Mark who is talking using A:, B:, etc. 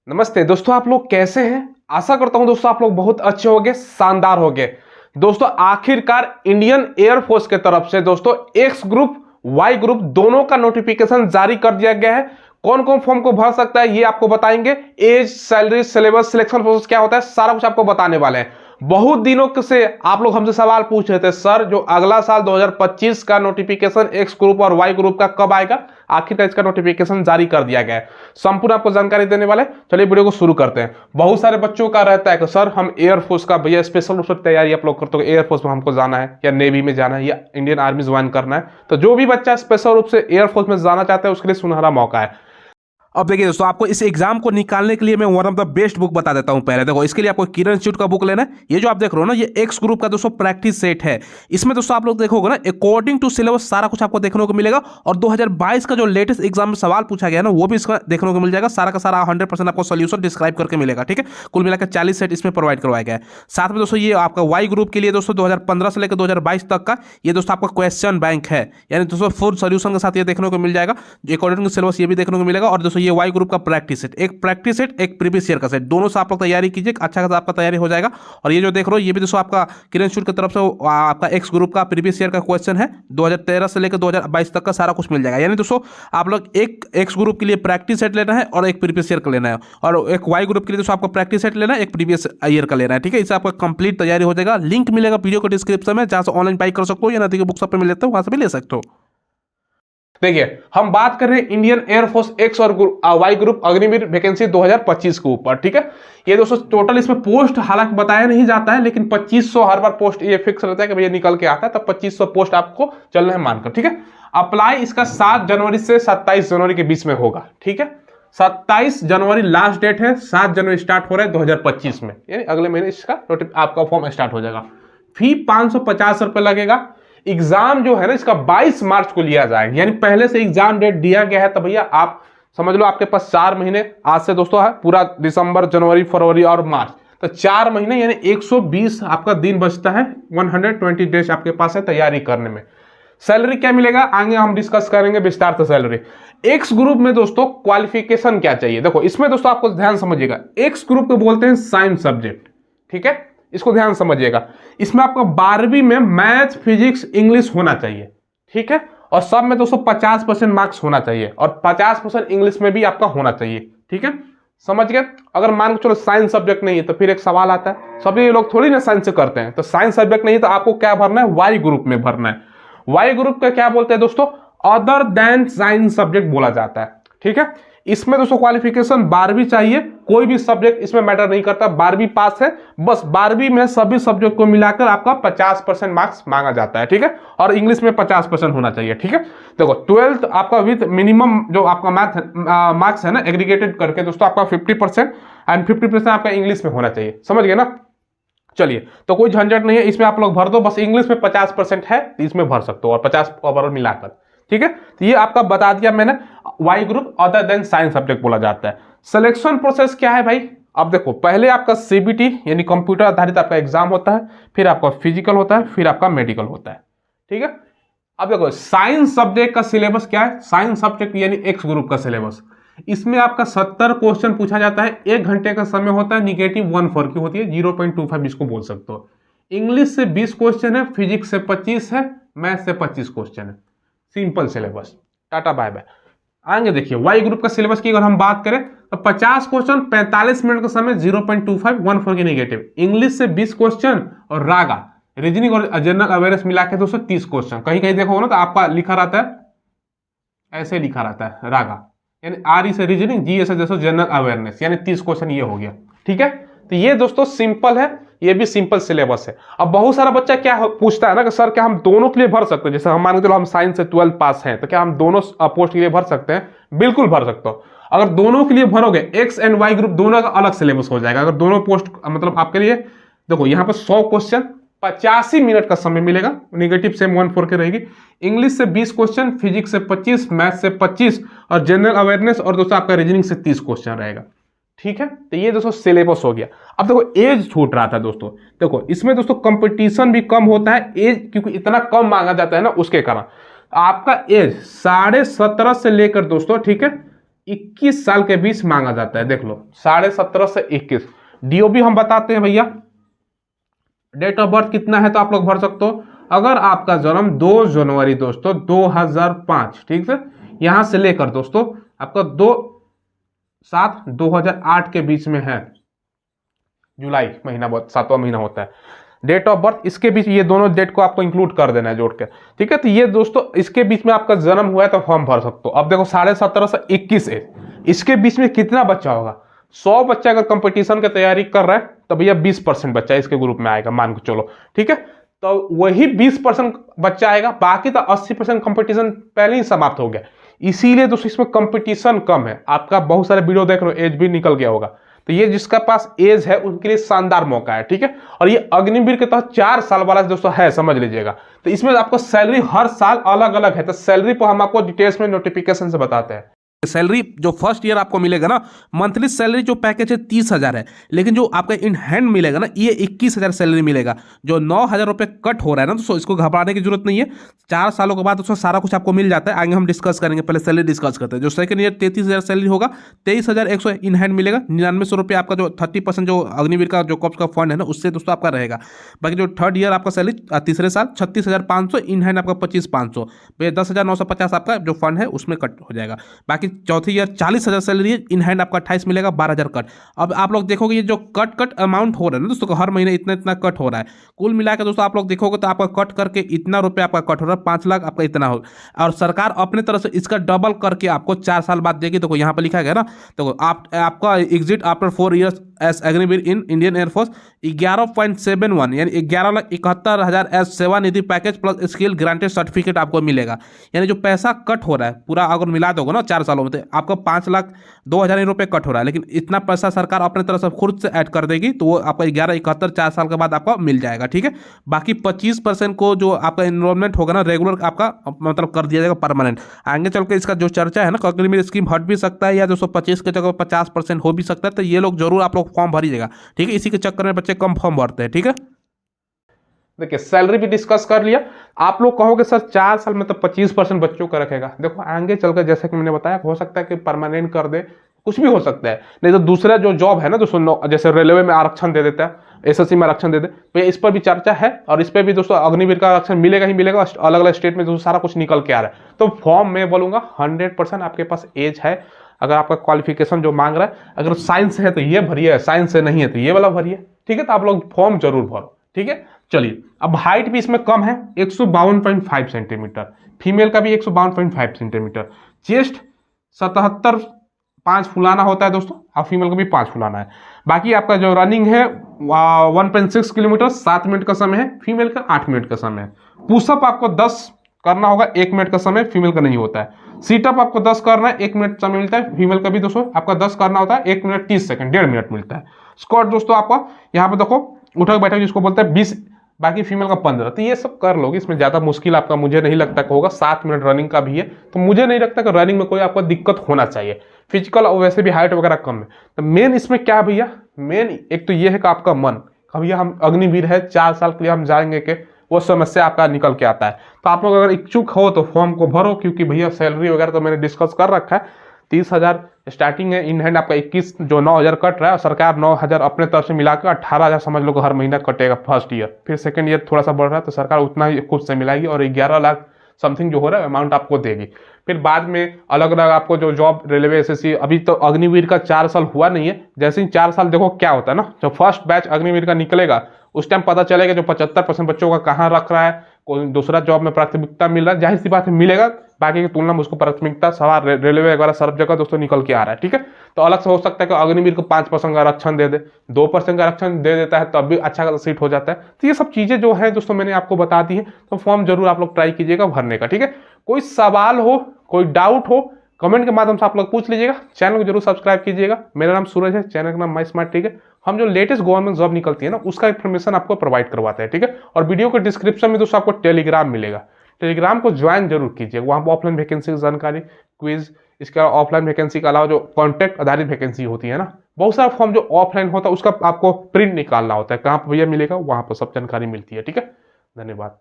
A: नमस्ते दोस्तों, आप लोग कैसे हैं। आशा करता हूं दोस्तों आप लोग बहुत अच्छे होंगे, शानदार होंगे। दोस्तों आखिरकार इंडियन एयरफोर्स के तरफ से दोस्तों एक्स ग्रुप वाई ग्रुप दोनों का नोटिफिकेशन जारी कर दिया गया है। कौन कौन फॉर्म को भर सकता है ये आपको बताएंगे। Age, salary, syllabus, selection process क्या होता है, सारा कुछ आपको बताने वाले हैं। बहुत दिनों से आप लोग हमसे सवाल पूछ रहे थे, सर जो अगला साल 2025 का नोटिफिकेशन एक्स ग्रुप और वाई ग्रुप का कब आएगा। आखिरकार इसका नोटिफिकेशन जारी कर दिया गया है। संपूर्ण आपको जानकारी देने वाले। चलिए वीडियो को शुरू करते हैं। बहुत सारे बच्चों का रहता है कि सर हम एयरफोर्स का भैया स्पेशल रूप से तैयारी आप लोग करते हो, एयरफोर्स में हमको जाना है या नेवी में जाना है या इंडियन आर्मी ज्वाइन करना है। तो जो भी बच्चा स्पेशल रूप से एयरफोर्स में जाना चाहता है उसके लिए सुनहरा मौका है। अब देखिए दोस्तों, आपको इस एग्जाम को निकालने के लिए मैं one of the best book बता देता हूं। पहले देखो, इसके लिए आपको किरण इंस्टीट्यूट का बुक लेना है। ये जो आप देख रहे हो ना, ये एक्स ग्रुप का दोस्तों प्रैक्टिस सेट है। इसमें दोस्तों आप लोग देखोगे ना, अकॉर्डिंग टू सिलेबस सारा कुछ आपको देखने को मिलेगा। और 2022 का जो लेटेस्ट एग्जाम में सवाल पूछा गया ना, वो भी इसका देखने को मिल जाएगा। सारा का सारा 100% आपको सोल्यूशन डिस्क्राइब करके मिलेगा। ठीक है, कुल मिलाकर 40 सेट इसमें प्रोवाइड करवाया गया है। साथ में दोस्तों ये आपका वाई ग्रुप के लिए दोस्तों 2015 से लेकर 2022 तक का ये दोस्तों आपका क्वेश्चन बैंक है, यानी दोस्तों फुल सोल्यूशन के साथ ये देखने को मिल जाएगा। अकॉर्डिंग टू सिलेबस ये भी देखने को मिलेगा। और दोस्तों ये वाई ग्रुप का प्रैक्टिस सेट, एक प्रैक्टिस सेट, एक प्रीवियस ईयर का सेट, दोनों से आप लोग तैयारी कीजिए, अच्छा खासा आपका तैयारी हो जाएगा। और ये जो देख रहे हो ये भी दोस्तों आपका किरण इंस्टीट्यूट की तरफ से आपका एक्स ग्रुप का प्रीवियस ईयर का क्वेश्चन है। 2013 से लेकर 2022 तक का सारा कुछ मिल जाएगा। यानी दोस्तों आप लोग एक एक्स ग्रुप के लिए प्रैक्टिस सेट लेना है और एक प्रीवियस ईयर का लेना है, और एक वाई ग्रुप के लिए दोस्तों आपको प्रैक्टिस सेट लेना है, एक प्रीवियस ईयर का लेना है। ठीक है, इससे आपका कंप्लीट तैयारी हो जाएगा। लिंक मिलेगा वीडियो के डिस्क्रिप्शन में, जहां से ऑनलाइन बाई कर सकते हो या नदी के बुक शॉप पे मिल जाता है, वहां से भी ले सकते हो। देखिए हम बात कर रहे हैं इंडियन एयरफोर्स एक्स और वाई ग्रुप अग्निवीर वैकेंसी 2025 के ऊपर। ठीक है, ये दोस्तों टोटल इसमें पोस्ट हालांकि बताया नहीं जाता है, लेकिन 2500 हर बार पोस्ट ये फिक्स रहता है कि भैया निकल के आता है, तब 2500 पोस्ट आपको चलना है मानकर। ठीक है, अप्लाई इसका 7 जनवरी से 27 जनवरी के बीच में होगा। ठीक है, 27 जनवरी लास्ट डेट है, 7 जनवरी स्टार्ट हो रहा है 2025 में, यानी अगले महीने इसका आपका फॉर्म स्टार्ट हो जाएगा। फी 550 रुपए लगेगा। एग्जाम जो है ना इसका 22 मार्च को लिया जाएगा, यानी पहले से एग्जाम डेट दिया गया है। तो भैया आप समझ लो आपके पास 4 महीने आज से दोस्तों है, पूरा दिसंबर, जनवरी, फरवरी और मार्च, तो 4 महीने यानी 120 आपका दिन बचता है। 120 डेज आपके पास है तैयारी करने में। सैलरी क्या मिलेगा आगे हम डिस्कस करेंगे विस्तार से। सैलरी एक्स ग्रुप में दोस्तों क्वालिफिकेशन क्या चाहिए, देखो इसमें दोस्तों आपको ध्यान समझिएगा, एक्स ग्रुप को बोलते हैं साइंस सब्जेक्ट। ठीक है, इसको ध्यान समझिएगा। इसमें आपको 12वीं में मैथ, फिजिक्स, इंग्लिश होना चाहिए। ठीक है, और सब में दोस्तों 50% मार्क्स होना चाहिए, और 50% इंग्लिश में भी आपका होना चाहिए। ठीक है, समझ गए। अगर मान के चलो साइंस सब्जेक्ट नहीं है तो फिर एक सवाल आता है, सभी लोग थोड़ी ना साइंस से करते हैं, तो साइंस सब्जेक्ट नहीं है तो आपको क्या भरना है, वाई ग्रुप में भरना है। वाई ग्रुप का क्या बोलते हैं दोस्तों, अदर देन साइंस सब्जेक्ट बोला जाता है। ठीक है, इसमें दोस्तों क्वालिफिकेशन 12वीं चाहिए, कोई भी सब्जेक्ट इसमें मैटर नहीं करता, 12वीं पास है बस। 12वीं में सभी सब्जेक्ट को मिलाकर आपका 50% मार्क्स मांगा जाता है। ठीक है, और इंग्लिश में 50% होना चाहिए। ठीक है, देखो 12th आपका विद मिनिमम जो आपका मैथ मार्क्स है ना, एग्रीगेटेड करके दोस्तों आपका 50% एंड 50% आपका इंग्लिश में होना चाहिए। समझ गए ना। चलिए, तो कोई झंझट नहीं है, इसमें आप लोग भर दो, बस इंग्लिश में 50% है इसमें भर सकते हो, और 50 ओवरऑल मिलाकर। ठीक है, तो ये आपका बता दिया मैंने। Y group other than science subject बोला जाता है। सिलेक्शन प्रोसेस क्या है भाई, अब देखो पहले आपका सीबीटी यानी कंप्यूटर आधारित आपका एग्जाम होता है, फिर आपका फिजिकल होता है, फिर आपका मेडिकल होता है। ठीक है, अब देखो साइंस सब्जेक्ट का सिलेबस क्या है, साइंस सब्जेक्ट यानी एक्स ग्रुप का सिलेबस। इसमें आपका 70 क्वेश्चन पूछा जाता है, 1 घंटे का समय होता है, निगेटिव 1 की होती है, 0.25 इसको बोल सकते हो। इंग्लिश से 20 क्वेश्चन है, फिजिक्स से 25 है, मैथ से 25 क्वेश्चन है। Simple syllabus, tata bye bye. आगे देखिए वाई ग्रुप का सिलेबस की अगर हम बात करें तो 50 क्वेश्चन, 45 मिनट का समय, 0.25 14 की नेगेटिव। इंग्लिश से 20 क्वेश्चन और रागा रीजनिंग और जनरल अवेयरनेस मिला के 230 क्वेश्चन। कहीं कहीं देखो ना तो आपका लिखा रहता है, ऐसे लिखा रहता है रागा, यानी आर से रीजनिंग, जी से जैसे जनरल अवेयरनेस, यानी 30 क्वेश्चन ये हो गया। ठीक है, तो ये दोस्तों सिंपल है, ये भी सिंपल सिलेबस है। अब बहुत सारा बच्चा क्या पूछता है ना कि सर क्या हम दोनों के लिए भर सकते हैं, जैसे हम मान के चलो हम साइंस से 12th पास हैं, तो क्या हम दोनों पोस्ट के लिए भर सकते हैं। बिल्कुल भर सकते हो। अगर दोनों के लिए भरोगे, एक्स एंड वाई ग्रुप दोनों का अलग सिलेबस हो जाएगा। अगर दोनों पोस्ट मतलब आपके लिए देखो यहाँ पर 100 क्वेश्चन, 85 मिनट का समय मिलेगा, नेगेटिव सेम 14 की रहेगी। इंग्लिश से 20 क्वेश्चन, फिजिक्स से 25, मैथ से 25 और जनरल अवेयरनेस और दोस्तों आपका रीजनिंग से 30 क्वेश्चन रहेगा। ठीक है, तो ये दोस्तों सिलेबस हो गया। अब देखो एज छूट रहा था दोस्तों, देखो इसमें दोस्तों कंपटीशन भी कम होता है, एज क्योंकि इतना कम मांगा जाता है ना, उसके कारण आपका एज 17.5 से लेकर दोस्तों, ठीक है, 21 साल के बीच मांगा जाता है। देख लो 17.5 से 21। डीओबी हम बताते हैं भैया, डेट ऑफ बर्थ कितना है तो आप लोग भर सकते हो। अगर आपका जन्म 2 जनवरी दोस्तों 2005, ठीक से, यहां से लेकर दोस्तों आपका 2/7/2008 के बीच में है, जुलाई महीना, बहुत 7वां महीना होता है डेट ऑफ बर्थ, इसके बीच ये दोनों डेट को आपको इंक्लूड कर देना है जोड़ के, ठीक है। तो ये दोस्तों इसके बीच में आपका जन्म हुआ है तो फॉर्म भर सकते हो। अब देखो 17.5 से 21 एज, इसके बीच में कितना बच्चा होगा? 100 बच्चा अगर कंपटीशन की तैयारी कर रहा है तो भैया 20% बच्चा इसके ग्रुप में आएगा, मान के चलो, ठीक है। तो वही 20% बच्चा आएगा, बाकी तो 80% कंपटीशन पहले ही समाप्त हो गया। इसीलिए दोस्तों इसमें कंपटीशन कम है। आपका बहुत सारे वीडियो देख रहे हो, एज भी निकल गया होगा, तो ये जिसका पास एज है उनके लिए शानदार मौका है, ठीक है। और ये अग्निवीर के तहत 4 साल वाला दोस्तों है, समझ लीजिएगा। तो इसमें आपको सैलरी हर साल अलग अलग है, तो सैलरी को हम आपको डिटेल्स में नोटिफिकेशन से बताते हैं। सैलरी जो फर्स्ट ईयर आपको मिलेगा ना, मंथली सैलरी जो पैकेज है 30,000 है, लेकिन जो आपका इन हैंड मिलेगा ना ये 21,000 सैलरी मिलेगा। जो 9,000 रुपये कट हो रहा है ना दोस्तों, इसको घबराने की जरूरत नहीं है। 4 सालों के बाद उसमें सारा कुछ आपको मिल जाता है, आगे हम डिस्कस करेंगे, पहले सैलरी डिस्कस करते हैं। जो सेकंड ईयर 33,000 सैलरी होगा, 23,100 इन हैंड मिलेगा। 9900 रुपये आपका जो 30% जो अग्निवीर का जो कॉप्स का फंड है ना उससे दोस्तों आपका रहेगा। बाकी जो थर्ड ईयर आपका सैलरी तीसरे साल 36,500 इन हैंड आपका 25,500, 10,950 आपका जो फंड है उसमें कट हो जाएगा। बाकी चौथी ईयर 40,000 सैलरी है, इन हैंड आपका 28 मिलेगा, 12,000 कट। अब आप लोग देखोगे ये जो कट अमाउंट हो रहा है ना दोस्तों, हर महीने इतना इतना कट हो रहा है, कुल मिलाकर दोस्तों आप लोग देखोगे तो आपका कट करके इतना रुपये आपका कट हो रहा है, 5 लाख आपका इतना हो। और सरकार अपने तरफ से इसका डबल करके आपको 4 साल बाद देगी। तो यहाँ पर लिखा गया ना, तो आपका exit after 4 years as Agniveer in Indian Air Force 11.71 यानी 11,71,000 as Seva Nidhi package plus skill granted certificate आपको मिलेगा। यानी जो पैसा कट हो रहा है पूरा अगर मिला दोगे ना 4 सालों में, तो आपको 5,02,000 रुपये कट हो रहा है, लेकिन इतना पैसा सरकार अपने तरफ से खुद से ऐड कर देगी, तो वो आपका 11,71 4 साल के बाद आपका मिल जाएगा, ठीक है। बाकी 25% को जो आपका इनरोलमेंट होगा ना रेगुलर आपका मतलब कर दिया जाएगा परमानेंट। आगे चल के इसका जो चर्चा है ना, अग्निवीर स्कीम हट भी सकता है या 225 के जगह 50% हो भी सकता है। तो ये लोग जरूर आप लोग फॉर्म भरिएगा, ठीक है। इसी के चक्कर में बच्चे कम फॉर्म भरते हैं, ठीक है। देखिए सैलरी भी डिस्कस कर लिया। आप लोग कहोगे सर 4 साल में तो 25% बच्चों का रखेगा। देखो आगे चलकर जैसे कि मैंने बताया, हो सकता है कि परमानेंट कर दे, कुछ भी हो सकता है। नहीं तो दूसरा जो जॉब है ना दोस्तों, जैसे रेलवे में आरक्षण दे देता है, एसएससी में आरक्षण दे दे, तो इस पर भी चर्चा है। और इस पर भी दोस्तों अग्निवीर का आरक्षण मिलेगा ही मिलेगा, अलग अलग स्टेट में दोस्तों सारा कुछ निकल के आ रहा है। तो फॉर्म में बोलूंगा 100% आपके पास एज है। अगर आपका क्वालिफिकेशन जो मांग रहा है, अगर साइंस है तो ये भरिए, साइंस से नहीं है तो ये वाला भरिए, ठीक है। तो आप लोग फॉर्म जरूर भरो, ठीक है। चलिए अब हाइट भी इसमें कम है, 152.5 सेंटीमीटर, फीमेल का भी 152.5 सेंटीमीटर, चेस्ट 77.5 फुलाना होता है दोस्तों, और फीमेल का भी 5 फुलाना है। बाकी आपका जो रनिंग है 1.6 किलोमीटर 7 मिनट का समय है, फीमेल का 8 मिनट का समय है। पुशअप आपको 10 करना होगा, 1 मिनट का समय फीमेल का नहीं होता है। सीटअप आपको 10 करना है, 1 मिनट समय मिलता है, फीमेल का भी दोस्तों आपका 10 करना होता है, 1 मिनट 30 सेकंड, 1.5 मिनट मिलता है। स्क्वाट दोस्तों आपका यहाँ पे देखो उठक बैठक जिसको बोलते हैं 20, बाकी फीमेल का 15। तो ये सब कर लोगे, इसमें ज्यादा मुश्किल आपका मुझे नहीं लगता कि होगा। 7 मिनट रनिंग का भी है, तो मुझे नहीं लगता कि रनिंग में कोई आपको दिक्कत होना चाहिए। फिजिकल और वैसे भी हाइट वगैरह कम है। तो मेन इसमें क्या भैया, मेन एक तो ये है कि आपका मन, भैया हम अग्निवीर है 4 साल के लिए हम जाएंगे कि वो समस्या आपका निकल के आता है। तो आप लोग अगर इच्छुक हो तो फॉर्म को भरो, क्योंकि भैया सैलरी वगैरह तो मैंने डिस्कस कर रखा है। 30,000 स्टार्टिंग है, इन हैंड आपका 21 जो 9,000 कट रहा है, और सरकार 9,000 अपने तरफ से मिलाकर 18,000 समझ लो हर महीना कटेगा फर्स्ट ईयर। फिर सेकंड ईयर थोड़ा सा बढ़ रहा है तो सरकार उतना ही खुद से मिलाएगी, और 11 लाख समथिंग जो हो रहा है अमाउंट आपको देगी। फिर बाद में अलग अलग आपको जो जॉब रेलवे एसएससी, अभी तो अग्निवीर का 4 साल हुआ नहीं है। जैसे ही 4 साल देखो क्या होता है ना, जब फर्स्ट बैच अग्निवीर का निकलेगा उस टाइम पता चलेगा जो 75% बच्चों का कहाँ रख रहा है, कोई दूसरा जॉब में प्राथमिकता मिल रहा है, जाहिर सी बात है मिलेगा, बाकी की तुलना में उसको प्राथमिकता सवाल रेलवे वगैरह सब जगह दोस्तों निकल के आ रहा है, ठीक है। तो अलग से हो सकता है कि अग्निवीर को 5% का आरक्षण दे दे, 2% का आरक्षण दे देता है, तब भी अच्छा सीट हो जाता है। तो ये सब चीजें जो है दोस्तों मैंने आपको बता दी है। तो फॉर्म जरूर आप लोग ट्राई कीजिएगा भरने का, ठीक है। कोई सवाल हो, कोई डाउट हो, कमेंट के माध्यम से आप लोग पूछ लीजिएगा। चैनल को जरूर सब्सक्राइब कीजिएगा। मेरा नाम सूरज है, चैनल का नाम माई स्मार्ट, ठीक है। हम जो लेटेस्ट गवर्नमेंट जॉब निकलती है ना उसका इन्फॉर्मेशन आपको प्रोवाइड करवाते हैं, ठीक है। और वीडियो के डिस्क्रिप्शन में दोस्तों आपको टेलीग्राम मिलेगा, टेलीग्राम को ज्वाइन जरूर कीजिएगा। वहाँ पर ऑफलाइन वैकेंसी की जानकारी, क्विज, इसके अलावा ऑफलाइन वैकेंसी के अलावा जो कॉन्टैक्ट आधारित वैकेंसी होती है ना, बहुत सारा फॉर्म जो ऑफलाइन होता है उसका आपको प्रिंट निकालना होता है। कहाँ पर भैया मिलेगा, वहाँ पर सब जानकारी मिलती है, ठीक है। धन्यवाद।